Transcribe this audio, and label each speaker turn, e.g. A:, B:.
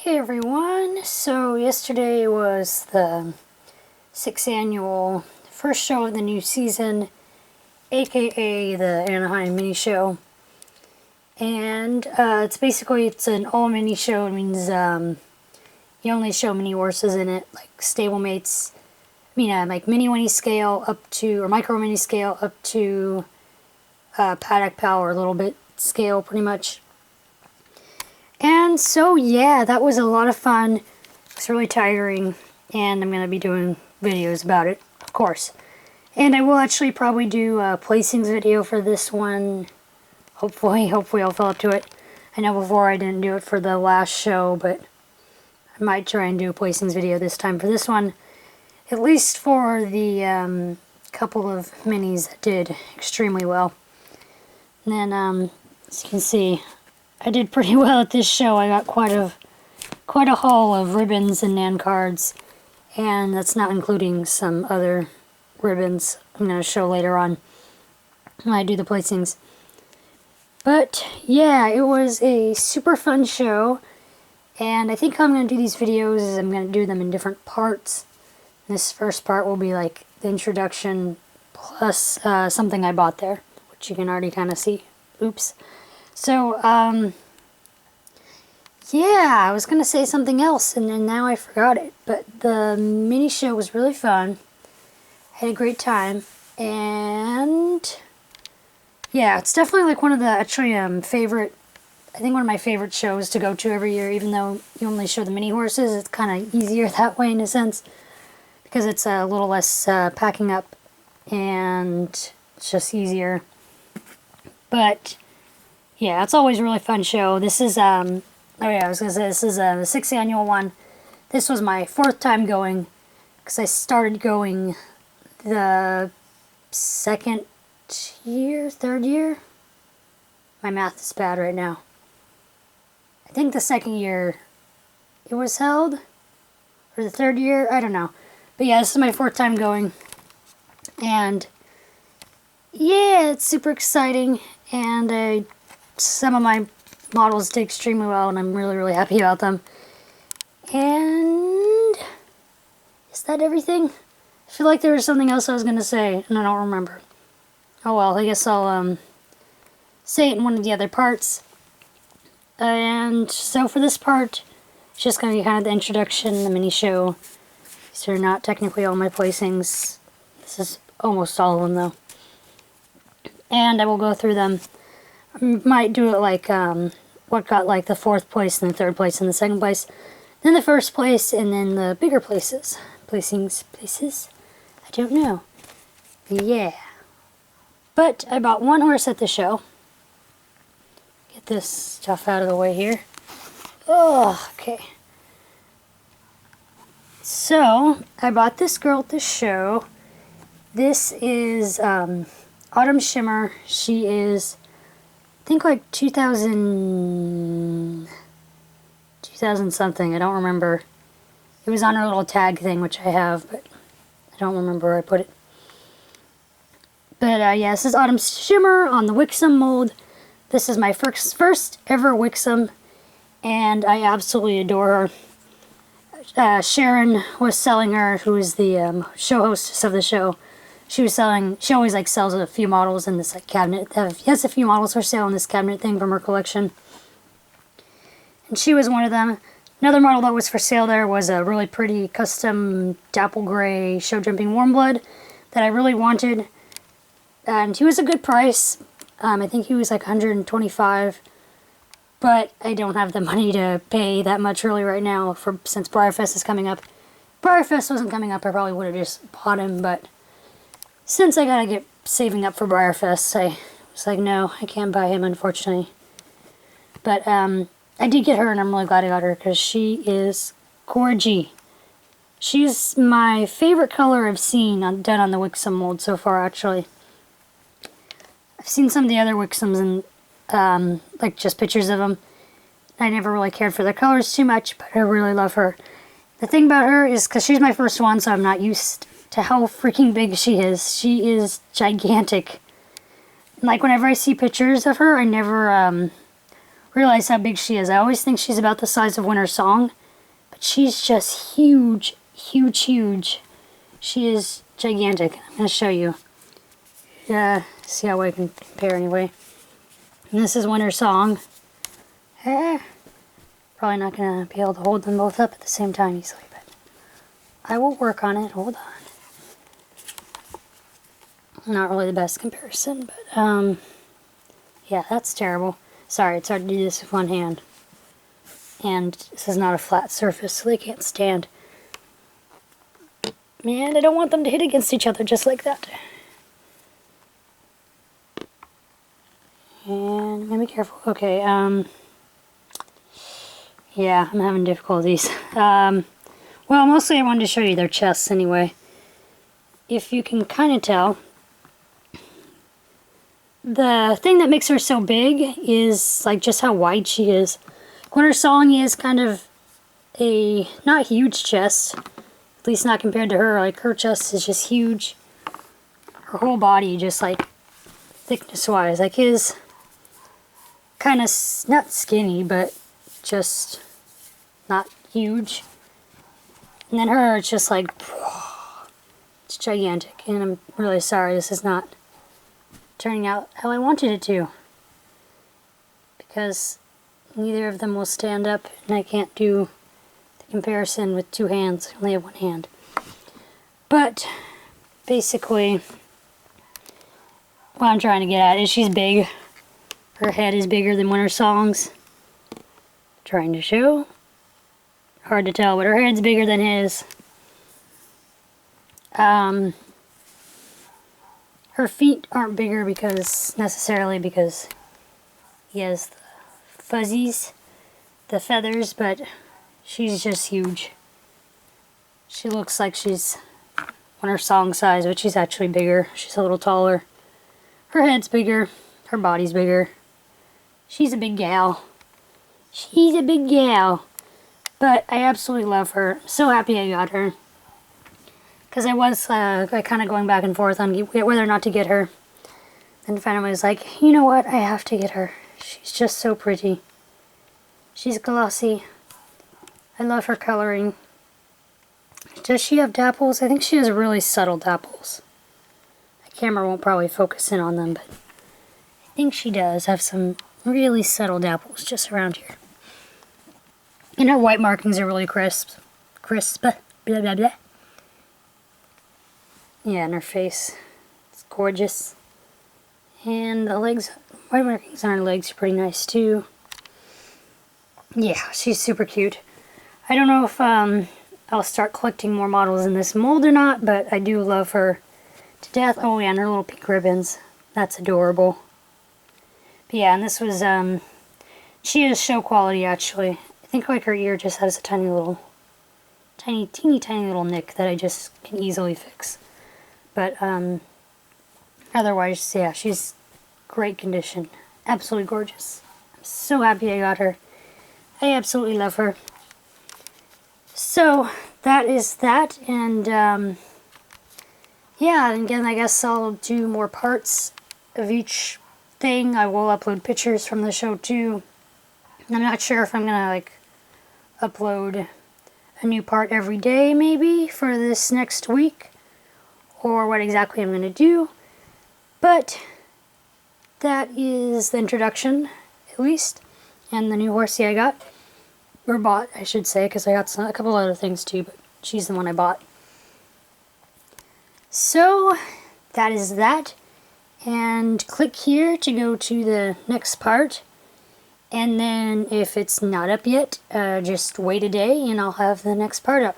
A: Hey everyone, so yesterday was the 6th annual first show of the new season, aka the Anaheim mini show. And it's an all mini show. It means you only show mini horses in it, like stablemates. Like mini winnie scale up to, or micro mini scale up to paddock power, a little bit scale pretty much. And so yeah, that was a lot of fun. It's really tiring, and I'm going to be doing videos about it, of course. And I will actually probably do a placings video for this one. Hopefully I'll fill up to it. I know before I didn't do it for the last show, but I might try and do a placings video this time for this one. At least for the couple of minis that did extremely well. And then, as you can see, I did pretty well at this show. I got quite a haul of ribbons and Nan cards, and that's not including some other ribbons I'm going to show later on when I do the placings. But yeah, it was a super fun show, and I think how I'm going to do these videos is I'm going to do them in different parts. This first part will be like the introduction plus something I bought there, which you can already kind of see. Oops. So, yeah, I was going to say something else, and then now I forgot it. But the mini show was really fun. I had a great time, and yeah, it's definitely like one of the, actually, I think one of my favorite shows to go to every year, even though you only show the mini horses. It's kind of easier that way in a sense, because it's a little less packing up, and it's just easier. But yeah, it's always a really fun show. This is, this is the 6th annual one. This was my 4th time going, because I started going the 2nd year, 3rd year? My math is bad right now. I think the 2nd year it was held, or the 3rd year, I don't know. But yeah, this is my 4th time going, and yeah, it's super exciting, and some of my models did extremely well, and I'm really, really happy about them. And is that everything? I feel like there was something else I was going to say, and I don't remember. Oh well, I guess I'll say it in one of the other parts. And so for this part, it's just going to be kind of the introduction, the mini show. These are not technically all my placings. This is almost all of them, though. And I will go through them. I might do it like what got like the 4th place and the 3rd place and the 2nd place, then the 1st place, and then the bigger places. Places? I don't know. Yeah. But I bought one horse at the show. Get this stuff out of the way here. Oh, okay. So, I bought this girl at the show. This is Autumn Shimmer. She is, I think, like 2000 something. I don't remember. It was on her little tag thing, which I have, but I don't remember where I put it. But yeah, this is Autumn Shimmer on the Wixom mold. This is my first ever Wixom, and I absolutely adore her. Sharon was selling her, who is the show hostess of the show. She always like sells a few models in this like cabinet. She has a few models for sale in this cabinet thing from her collection. And she was one of them. Another model that was for sale there was a really pretty custom dapple gray show jumping warm blood that I really wanted. And he was a good price. I think he was like $125. But I don't have the money to pay that much really right now since Breyerfest is coming up. If Breyerfest wasn't coming up, I probably would have just bought him, but since I gotta get saving up for Breyerfest, I was like, no, I can't buy him, unfortunately. But I did get her, and I'm really glad I got her, because she is gorgy. She's my favorite color I've seen done on the Wixom mold so far, actually. I've seen some of the other Wixoms and like just pictures of them. I never really cared for the colors too much, but I really love her. The thing about her is, because she's my first one, so I'm not used to how freaking big she is. She is gigantic. Like, whenever I see pictures of her, I never realize how big she is. I always think she's about the size of Winter Song, but she's just huge, huge, huge. She is gigantic. I'm going to show you. See how I can compare anyway. And this is Winter Song. Probably not going to be able to hold them both up at the same time easily, but I will work on it. Hold on. Not really the best comparison, but yeah, that's terrible. Sorry, it's hard to do this with one hand. And this is not a flat surface, so they can't stand. Man, I don't want them to hit against each other just like that. And gotta be careful. Okay, yeah, I'm having difficulties. Well, mostly I wanted to show you their chests anyway. If you can kind of tell, the thing that makes her so big is like just how wide she is. Winter Song is kind of a not huge chest, at least not compared to her. Like her chest is just huge. Her whole body just like thickness wise, like his kind of not skinny, but just not huge. And then her, it's just like, it's gigantic. And I'm really sorry this is not turning out how I wanted it to. Because neither of them will stand up, and I can't do the comparison with two hands. I only have one hand. But, basically, what I'm trying to get at is she's big. Her head is bigger than Winter Song's. Trying to show. Hard to tell, but her head's bigger than his. Her feet aren't bigger necessarily because he has the fuzzies, the feathers, but she's just huge. She looks like she's Winter Song size, but she's actually bigger. She's a little taller. Her head's bigger. Her body's bigger. She's a big gal. She's a big gal. But I absolutely love her. I'm so happy I got her. Because I was kind of going back and forth on whether or not to get her. And finally I was like, you know what? I have to get her. She's just so pretty. She's glossy. I love her coloring. Does she have dapples? I think she has really subtle dapples. The camera won't probably focus in on them, but I think she does have some really subtle dapples just around here. And her white markings are really crisp. Blah, blah, blah. Yeah, and her face. It's gorgeous. And the legs, white markings on her legs are pretty nice too. Yeah, she's super cute. I don't know if I'll start collecting more models in this mold or not, but I do love her to death. Oh yeah, and her little pink ribbons. That's adorable. But yeah, and this was, she is show quality actually. I think like her ear just has a tiny little, teeny tiny little nick that I just can easily fix. But otherwise, yeah, she's great condition. Absolutely gorgeous. I'm so happy I got her. I absolutely love her. So, that is that. And, yeah, and again, I guess I'll do more parts of each thing. I will upload pictures from the show, too. I'm not sure if I'm going to, like, upload a new part every day, maybe, for this next week. Or what exactly I'm going to do. But that is the introduction, at least. And the new horsey I got. Or bought, I should say, because I got a couple other things too, but she's the one I bought. So, that is that. And click here to go to the next part. And then, if it's not up yet, just wait a day and I'll have the next part up.